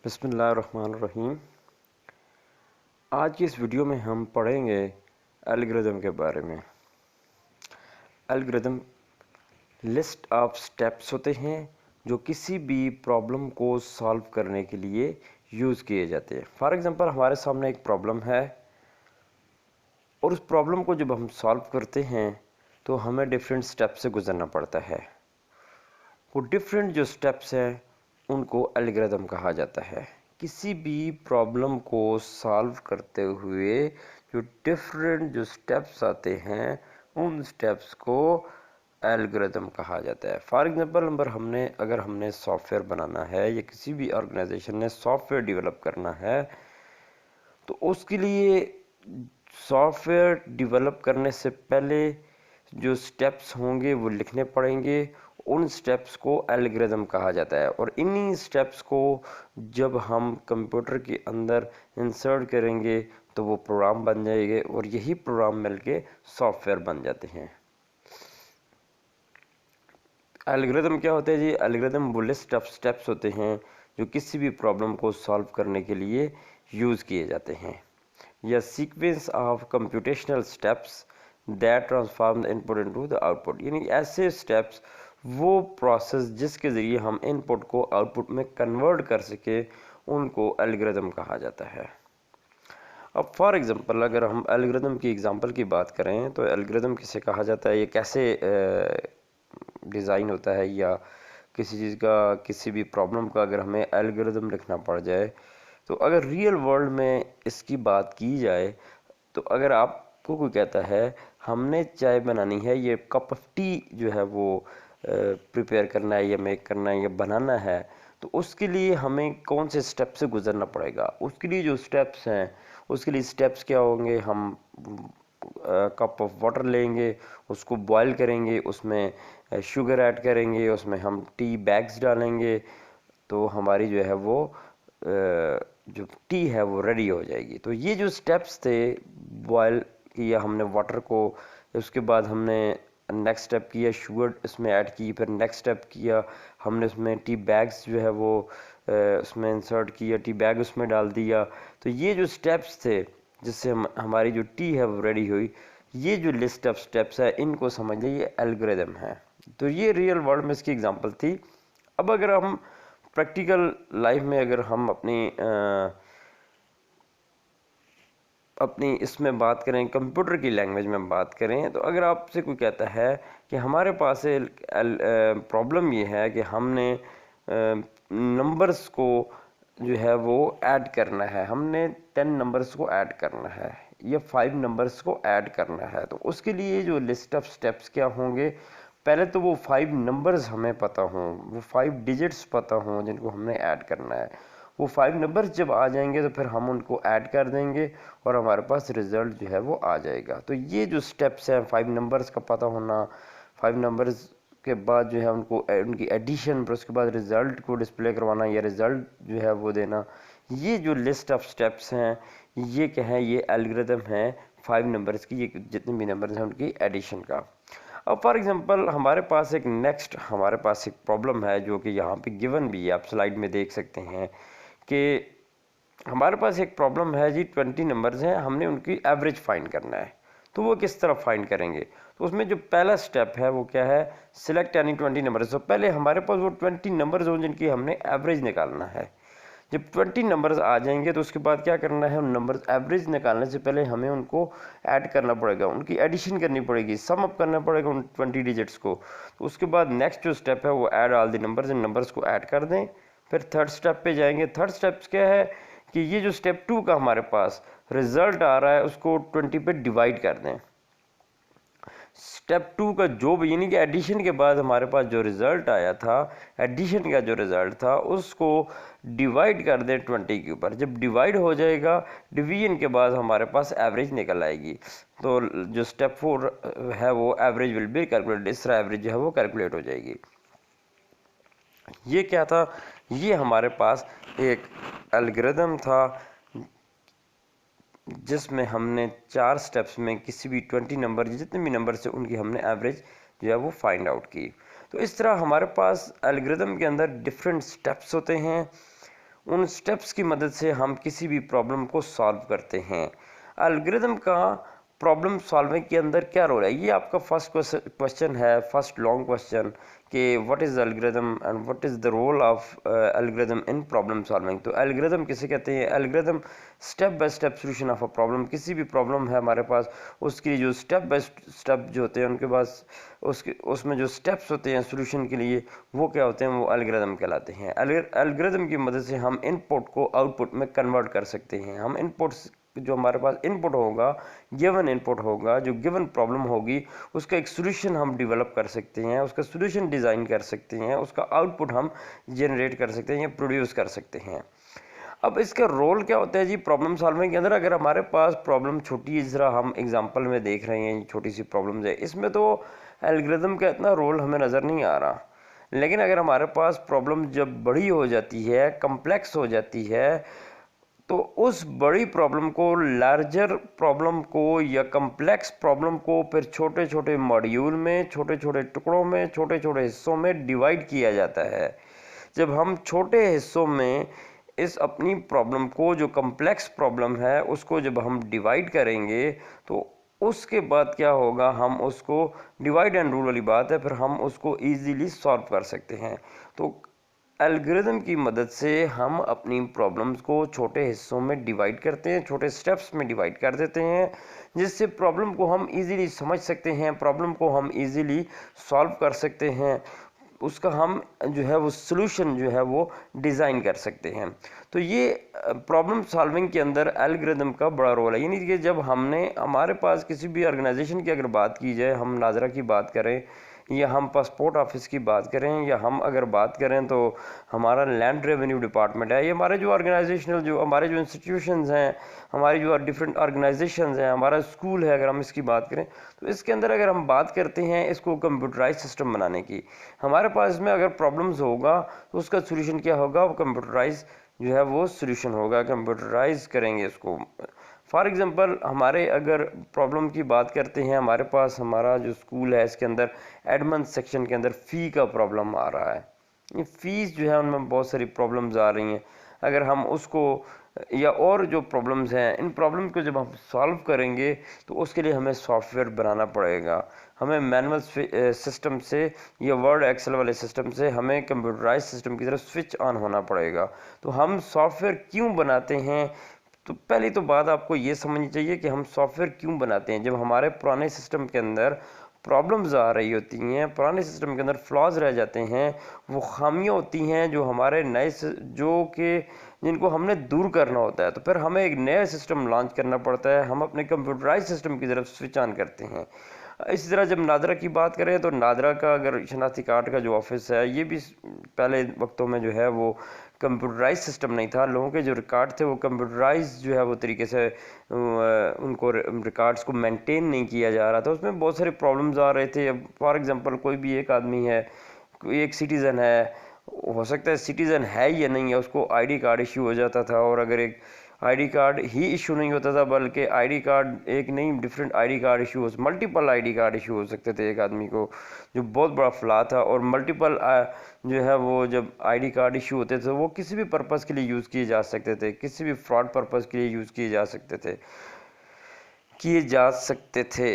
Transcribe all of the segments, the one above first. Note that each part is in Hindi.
बिस्मिल्लाहिर्रहमानिर्रहीम। आज की इस वीडियो में हम पढ़ेंगे एल्गोरिदम के बारे में। एल्गोरिदम लिस्ट ऑफ स्टेप्स होते हैं जो किसी भी प्रॉब्लम को सॉल्व करने के लिए यूज़ किए जाते हैं। फॉर एग्ज़ाम्पल, हमारे सामने एक प्रॉब्लम है और उस प्रॉब्लम को जब हम सॉल्व करते हैं तो हमें डिफरेंट स्टेप से गुजरना पड़ता है। वो डिफरेंट जो स्टेप्स हैं उनको एल्गोरिदम कहा जाता है। किसी भी प्रॉब्लम को सॉल्व करते हुए जो डिफरेंट जो स्टेप्स आते हैं उन स्टेप्स को एल्गोरिदम कहा जाता है। फॉर एग्जांपल, अगर हमने सॉफ्टवेयर बनाना है या किसी भी ऑर्गेनाइजेशन ने सॉफ्टवेयर डेवलप करना है तो उसके लिए सॉफ्टवेयर डेवलप करने से पहले जो स्टेप्स होंगे वो लिखने पड़ेंगे। उन स्टेप्स को एल्गोरिदम कहा जाता है और इन्हीं स्टेप्स को जब हम कंप्यूटर के अंदर इंसर्ट करेंगे तो वो प्रोग्राम बन जाएंगे और यही प्रोग्राम मिलके सॉफ्टवेयर बन जाते हैं। एल्गोरिदम क्या होता है जी? एल्गोरिदम वो लिस्ट ऑफ स्टेप्स होते हैं जो किसी भी प्रॉब्लम को सॉल्व करने के लिए यूज़ किए जाते हैं, या sequence of computational steps that transform the input into the output. यानी ऐसे स्टेप्स, वो प्रोसेस जिसके ज़रिए हम इनपुट को आउटपुट में कन्वर्ट कर सके, उनको एल्गोरिदम कहा जाता है। अब फॉर एग्जांपल, अगर हम एल्गोरिदम की एग्जांपल की बात करें तो एल्गोरिदम किसे कहा जाता है, ये कैसे डिज़ाइन होता है, या किसी चीज़ का, किसी भी प्रॉब्लम का अगर हमें एल्गोरिदम लिखना पड़ जाए तो अगर रियल वर्ल्ड में इसकी बात की जाए तो अगर आपको कोई कहता है हमने चाय बनानी है, ये कप ऑफ टी जो है वो प्रिपेयर करना है या मेक करना है या बनाना है, तो उसके लिए हमें कौन से स्टेप से गुजरना पड़ेगा। उसके लिए जो स्टेप्स हैं, उसके लिए स्टेप्स क्या होंगे? हम कप ऑफ वाटर लेंगे, उसको बॉईल करेंगे, उसमें शुगर ऐड करेंगे, उसमें हम टी बैग्स डालेंगे, तो हमारी जो है वो जो टी है वो रेडी हो जाएगी। तो ये जो स्टेप्स थे, बॉयल किया हमने वाटर को, उसके बाद हमने नेक्स्ट स्टेप किया, शुगर इसमें ऐड की, फिर नेक्स्ट स्टेप किया हमने उसमें टी बैग्स जो है वो उसमें इंसर्ट किया, टी बैग उसमें डाल दिया। तो ये जो स्टेप्स थे जिससे हमारी जो टी है वो रेडी हुई, ये जो लिस्ट ऑफ स्टेप्स है इनको समझ लीजिए ये एल्गोरिदम है। तो ये रियल वर्ल्ड में इसकी एग्जांपल थी। अब अगर हम प्रैक्टिकल लाइफ में अगर हम अपनी इसमें बात करें, कंप्यूटर की लैंग्वेज में बात करें, तो अगर आपसे कोई कहता है कि हमारे पास प्रॉब्लम ये है कि हमने नंबर्स को जो है वो ऐड करना है, हमने 10 नंबर्स को ऐड करना है या 5 नंबर्स को ऐड करना है, तो उसके लिए जो लिस्ट ऑफ स्टेप्स क्या होंगे? पहले तो वो 5 नंबर्स हमें पता हों, वो 5 डिजिट्स पता हों जिनको हमने ऐड करना है। वो 5 नंबर्स जब आ जाएंगे तो फिर हम उनको ऐड कर देंगे और हमारे पास रिज़ल्ट जो है वो आ जाएगा। तो ये जो स्टेप्स हैं, 5 नंबर्स का पता होना, 5 नंबर्स के बाद जो है उनकी एडिशन, फिर उसके बाद रिज़ल्ट को डिस्प्ले करवाना या रिज़ल्ट जो है वो देना, ये जो लिस्ट ऑफ स्टेप्स हैं ये क्या है? ये एल्गोरिदम है 5 नंबर्स की, ये जितने भी नंबर्स हैं उनकी एडिशन का। अब फॉर एग्जांपल हमारे पास एक प्रॉब्लम है जो कि यहाँ पे गिवन भी है, आप स्लाइड में देख सकते हैं कि हमारे पास एक प्रॉब्लम है जी, 20 नंबर्स हैं, हमने उनकी एवरेज फाइंड करना है। तो वो किस तरह फाइंड करेंगे? तो उसमें जो पहला स्टेप है वो क्या है? सिलेक्ट यानी 20 नंबर्स। तो पहले हमारे पास वो 20 नंबर्स हों जिनकी हमने एवरेज निकालना है। जब 20 नंबर्स आ जाएंगे तो उसके बाद क्या करना है? उन नंबर्स एवरेज निकालने से पहले हमें उनको ऐड करना पड़ेगा, उनकी एडिशन करनी पड़ेगी, सम अप करना पड़ेगा उन 20 डिजिट्स को। तो उसके बाद नेक्स्ट जो स्टेप है वो add all the numbers, in numbers को ऐड कर दें। फिर थर्ड स्टेप पे जाएंगे। थर्ड स्टेप क्या है कि ये जो स्टेप 2 का हमारे पास रिजल्ट आ रहा है उसको 20 पे डिवाइड कर दें। स्टेप 2 का जो भी, यानी कि एडिशन के बाद हमारे पास जो रिज़ल्ट आया था, एडिशन का जो रिज़ल्ट था उसको डिवाइड कर दें 20 के ऊपर। जब डिवाइड हो जाएगा, डिवीजन के बाद हमारे पास एवरेज निकल आएगी। तो जो स्टेप 4 है वो एवरेज विल बी कैलकुलेटेड, इस तरह एवरेज जो है वो कैलकुलेट हो जाएगी। ये क्या था? ये हमारे पास एक एल्गोरिदम था जिसमें हमने 4 स्टेप्स में किसी भी 20 नंबर, जितने भी नंबर से उनकी हमने एवरेज जो है वो फाइंड आउट की। तो इस तरह हमारे पास एल्गोरिदम के अंदर डिफरेंट स्टेप्स होते हैं। उन स्टेप्स की मदद से हम किसी भी प्रॉब्लम को सॉल्व करते हैं। एल्गोरिदम का प्रॉब्लम सॉल्विंग के अंदर क्या रोल है, ये आपका फर्स्ट क्वेश्चन है, फर्स्ट लॉन्ग क्वेश्चन कि what is algorithm and what is the role of algorithm in problem solving. तो एल्गोरिदम किसे कहते हैं? Algorithm step by step solution of a problem. किसी भी प्रॉब्लम है हमारे पास, उसके लिए जो स्टेप बाय स्टेप जो होते हैं उनके पास, उसमें जो स्टेप्स होते हैं सोल्यूशन के लिए, वो क्या होते हैं? वो एल्गोरिदम कहलाते हैं। एल्गोरिदम की मदद से हम इनपुट को आउटपुट में कन्वर्ट कर सकते हैं। हम इनपुट्स जो हमारे पास इनपुट होगा, गिवन इनपुट होगा, जो गिवन प्रॉब्लम होगी, उसका एक सॉल्यूशन हम डेवलप कर सकते हैं, उसका सॉल्यूशन डिज़ाइन कर सकते हैं, उसका आउटपुट हम जनरेट कर सकते हैं या प्रोड्यूस कर सकते हैं। अब इसका रोल क्या होता है जी प्रॉब्लम सॉल्विंग के अंदर? अगर हमारे पास प्रॉब्लम छोटी है, जिस तरह हम एग्जांपल में देख रहे हैं, छोटी सी प्रॉब्लम्स है, इसमें तो एल्गोरिदम का इतना रोल हमें नज़र नहीं आ रहा। लेकिन अगर हमारे पास प्रॉब्लम जब बड़ी हो जाती है, कम्प्लेक्स हो जाती है, तो उस बड़ी प्रॉब्लम को, लार्जर प्रॉब्लम को या कम्प्लेक्स प्रॉब्लम को फिर छोटे छोटे मॉड्यूल में, छोटे छोटे टुकड़ों में, छोटे छोटे हिस्सों में डिवाइड किया जाता है। जब हम छोटे हिस्सों में इस अपनी प्रॉब्लम को, जो कम्प्लेक्स प्रॉब्लम है, उसको जब हम डिवाइड करेंगे, तो उसके बाद क्या होगा? हम उसको, डिवाइड एंड रूल वाली बात है, फिर हम उसको ईजीली सॉल्व कर सकते हैं। तो एल्गोरिदम की मदद से हम अपनी प्रॉब्लम्स को छोटे हिस्सों में डिवाइड करते हैं, छोटे स्टेप्स में डिवाइड कर देते हैं, जिससे प्रॉब्लम को हम इजीली समझ सकते हैं, प्रॉब्लम को हम इजीली सॉल्व कर सकते हैं, उसका हम जो है वो सॉल्यूशन जो है वो डिज़ाइन कर सकते हैं। तो ये प्रॉब्लम सॉल्विंग के अंदर एल्गोरिदम का बड़ा रोल है। यानी कि जब हमारे पास किसी भी ऑर्गेनाइजेशन की अगर बात की जाए, हम नाजरा की बात करें या हम पासपोर्ट ऑफिस की बात करें, या हम अगर बात करें तो हमारा लैंड रेवेन्यू डिपार्टमेंट है, ये हमारे जो ऑर्गेनाइजेशनल, जो हमारे जो इंस्टीट्यूशंस हैं, हमारी जो डिफरेंट ऑर्गेनाइजेशंस हैं, हमारा स्कूल है, अगर हम इसकी बात करें, तो इसके अंदर अगर हम बात करते हैं इसको कंप्यूटराइज सिस्टम बनाने की, हमारे पास इसमें अगर प्रॉब्लम्स होगा तो उसका सोल्यूशन क्या होगा? वो कंप्यूटराइज जो है वो सोल्यूशन होगा, कंप्यूटराइज करेंगे इसको। फॉर एग्जांपल, हमारे अगर प्रॉब्लम की बात करते हैं, हमारे पास हमारा जो स्कूल है, इसके अंदर एडमन सेक्शन के अंदर फ़ी का प्रॉब्लम आ रहा है। ये फ़ीस जो है उनमें बहुत सारी प्रॉब्लम्स आ रही हैं। अगर हम उसको, या और जो प्रॉब्लम्स हैं, इन प्रॉब्लम को जब हम सॉल्व करेंगे तो उसके लिए हमें सॉफ्टवेयर बनाना पड़ेगा। हमें मैनुअल सिस्टम से या वर्ड एक्सेल वाले सिस्टम से हमें कंप्यूटराइज सिस्टम की तरफ स्विच ऑन होना पड़ेगा। तो हम सॉफ्टवेयर क्यों बनाते हैं? तो पहली तो बात आपको ये समझनी चाहिए कि हम सॉफ्टवेयर क्यों बनाते हैं। जब हमारे पुराने सिस्टम के अंदर प्रॉब्लम्स आ रही होती हैं, पुराने सिस्टम के अंदर फ्लॉज रह जाते हैं, वो खामियां होती हैं जो हमारे नए जो कि जिनको हमने दूर करना होता है, तो फिर हमें एक नया सिस्टम लॉन्च करना पड़ता है। हम अपने कंप्यूटराइज सिस्टम की तरफ स्विच ऑन करते हैं। इसी तरह जब नादरा की बात करें तो नादरा का अगर शनाख्ती कार्ड का जो ऑफिस है, ये भी पहले वक्तों में जो है वो कंप्यूटराइज सिस्टम नहीं था। लोगों के जो रिकॉर्ड थे वो कंप्यूटराइज जो है वो तरीके से उनको रिकॉर्ड्स को मेंटेन नहीं किया जा रहा था। उसमें बहुत सारे प्रॉब्लम्स आ रहे थे। फॉर एग्जांपल, कोई भी एक आदमी है, कोई एक सिटीज़न है, हो सकता है सिटीज़न है या नहीं है, उसको आईडी कार्ड इशू हो जाता था। और अगर एक आईडी कार्ड ही इशू नहीं होता था, बल्कि आईडी कार्ड एक नहीं, डिफरेंट आईडी कार्ड इशू हो, मल्टीपल आईडी कार्ड इशू हो सकते थे एक आदमी को, जो बहुत बड़ा फ्लॉ था। और मल्टीपल जो है वो जब आईडी कार्ड इशू होते थे, वो किसी भी पर्पज़ के लिए यूज़ किए जा सकते थे, किसी भी फ्रॉड पर्पज़ के लिए यूज़ किए जा सकते थे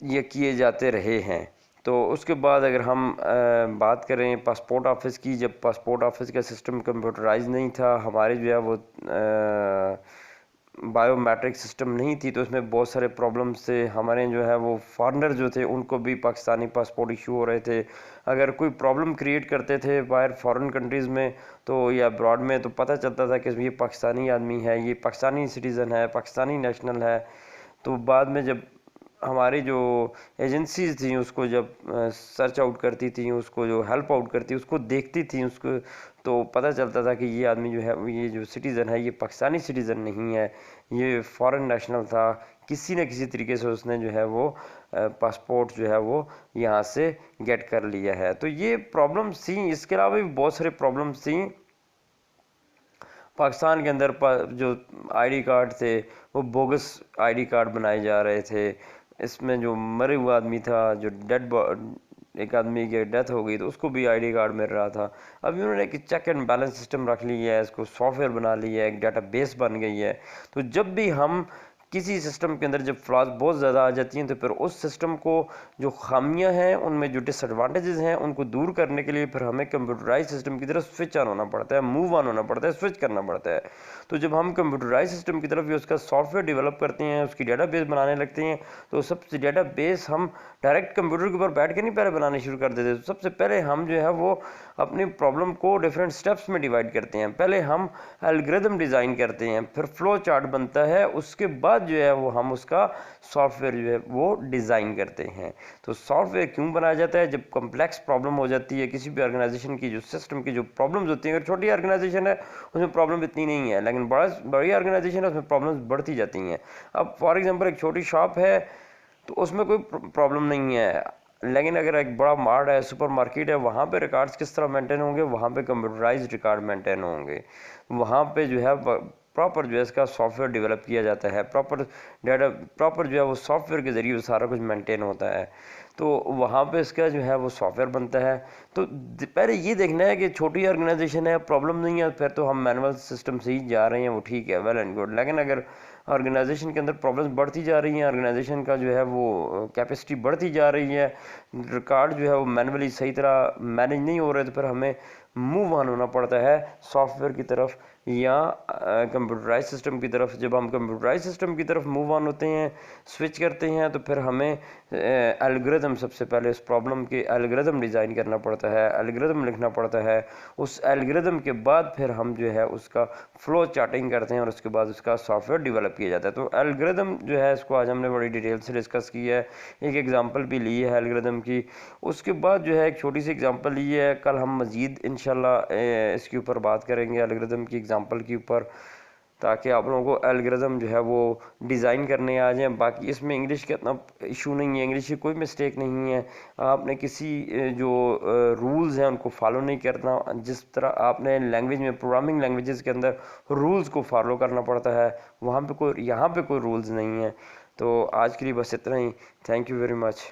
या किए जाते रहे हैं। तो उसके बाद अगर हम बात करें पासपोर्ट ऑफिस की, जब पासपोर्ट ऑफिस का सिस्टम कंप्यूटराइज नहीं था, हमारे जो है वो बायोमेट्रिक सिस्टम नहीं थी, तो उसमें बहुत सारे प्रॉब्लम्स थे। हमारे जो है वो फॉरेनर जो थे उनको भी पाकिस्तानी पासपोर्ट इशू हो रहे थे। अगर कोई प्रॉब्लम क्रिएट करते थे बाहर फॉरेन कंट्रीज़ में तो या अब्रॉड में, तो पता चलता था कि ये पाकिस्तानी आदमी है, ये पाकिस्तानी सिटीज़न है, पाकिस्तानी नेशनल है। तो बाद में जब हमारी जो एजेंसीज थी उसको जब सर्च आउट करती थी, उसको जो हेल्प आउट करती, उसको देखती थी, उसको तो पता चलता था कि ये आदमी जो है, ये जो सिटीज़न है, ये पाकिस्तानी सिटीज़न नहीं है, ये फॉरेन नेशनल था। किसी न किसी तरीके से उसने जो है वो पासपोर्ट जो है वो यहाँ से गेट कर लिया है। तो ये प्रॉब्लम्स थी। इसके अलावा भी बहुत सारे प्रॉब्लम्स थी। पाकिस्तान के अंदर जो आईडी कार्ड थे वो बोगस आईडी कार्ड बनाए जा रहे थे। इसमें जो मरे हुआ आदमी था, जो एक आदमी की डेथ हो गई तो उसको भी आईडी कार्ड मिल रहा था। अब इन्होंने एक चेक एंड बैलेंस सिस्टम रख लिया है, इसको सॉफ्टवेयर बना लिया है, एक डेटाबेस बन गई है। तो जब भी हम किसी सिस्टम के अंदर जब फ्लॉज बहुत ज़्यादा आ जाती हैं तो फिर उस सिस्टम को जो खामियां हैं उनमें जो डिसएडवांटेजेस हैं उनको दूर करने के लिए फिर हमें कंप्यूटराइज सिस्टम की तरफ स्विच ऑन होना पड़ता है, मूव ऑन होना पड़ता है, स्विच करना पड़ता है। तो जब हम कंप्यूटराइज सिस्टम की तरफ उसका सॉफ्टवेयर डेवलप करते हैं, उसकी डेटाबेस बनाने लगते हैं, तो सबसे डेटाबेस हम डायरेक्ट कंप्यूटर के ऊपर बैठ के नहीं पहले बनाने शुरू कर देते। सबसे पहले हम जो है वो अपनी प्रॉब्लम को डिफरेंट स्टेप्स में डिवाइड करते हैं। पहले हम एल्गोरिथम डिज़ाइन करते हैं, फिर फ्लो चार्ट बनता है, उसके बाद जो है वो हम उसका सॉफ्टवेयर जो है वो डिज़ाइन करते हैं। तो सॉफ्टवेयर क्यों बनाया जाता है? जब कॉम्प्लेक्स प्रॉब्लम हो जाती है किसी भी ऑर्गेनाइजेशन की, जो सिस्टम की जो प्रॉब्लम्स होती हैं, अगर छोटी ऑर्गेनाइजेशन है उसमें प्रॉब्लम इतनी नहीं है, लेकिन बड़ी ऑर्गेनाइजेशन है उसमें प्रॉब्लम्स बढ़ती जाती हैं। अब फॉर एग्जांपल एक छोटी शॉप है तो उसमें कोई प्रॉब्लम नहीं है, लेकिन अगर एक बड़ा मार्ट है, सुपर मार्केट है, वहाँ पे रिकॉर्ड्स किस तरह मेंटेन होंगे? वहाँ पे कंप्यूटराइज रिकॉर्ड मेंटेन होंगे। वहाँ पे जो है प्रॉपर जो है इसका सॉफ्टवेयर डेवलप किया जाता है, प्रॉपर जो है वो सॉफ्टवेयर के ज़रिए सारा कुछ मेंटेन होता है। तो वहाँ पे इसका जो है वो सॉफ्टवेयर बनता है। तो पहले ये देखना है कि छोटी ऑर्गेनाइजेशन है, प्रॉब्लम नहीं है, फिर तो हम मैनुअल सिस्टम से ही जा रहे हैं, वो ठीक है, वेल एंड गुड। लेकिन अगर ऑर्गेनाइजेशन के अंदर प्रॉब्लम्स बढ़ती जा रही हैं, ऑर्गेनाइजेशन का जो है वो कैपेसिटी बढ़ती जा रही है, रिकॉर्ड जो है वो मैनुअली सही तरह मैनेज नहीं हो रहे, तो फिर हमें मूव ऑन होना पड़ता है सॉफ्टवेयर की तरफ या कंप्यूटराइज सिस्टम की तरफ। जब हम कंप्यूटराइज सिस्टम की तरफ मूव ऑन होते हैं, स्विच करते हैं, तो फिर हमें एल्गोरिथम, सबसे पहले उस प्रॉब्लम के एल्गोरिथम डिज़ाइन करना पड़ता है, एल्गोरिथम लिखना पड़ता है। उस एल्गोरिथम के बाद फिर हम जो है उसका फ्लो चार्टिंग करते हैं और उसके बाद उसका सॉफ्टवेयर डेवलप किया जाता है। तो एल्गोरिथम जो है इसको आज हमने बड़ी डिटेल से डिस्कस की है, एक एग्जांपल भी ली है एल्गोरिथम की। उसके बाद जो है एक छोटी सी एग्जांपल ली है, कल हम मज़ीद इंशाल्लाह इसके ऊपर बात करेंगे एल्गोरिथम की एग्जांपल के ऊपर, ताकि आप लोगों को एल्गोरिथम जो है वो डिज़ाइन करने आ जाए। बाकी इसमें इंग्लिश का इतना इशू नहीं है, इंग्लिश की कोई मिस्टेक नहीं है। आपने किसी जो रूल्स हैं उनको फॉलो नहीं करना, जिस तरह आपने लैंग्वेज में, प्रोग्रामिंग लैंग्वेजेस के अंदर रूल्स को फॉलो करना पड़ता है, वहाँ पे कोई, यहाँ पे कोई रूल्स नहीं है। तो आज के लिए बस इतना ही। Thank you very much.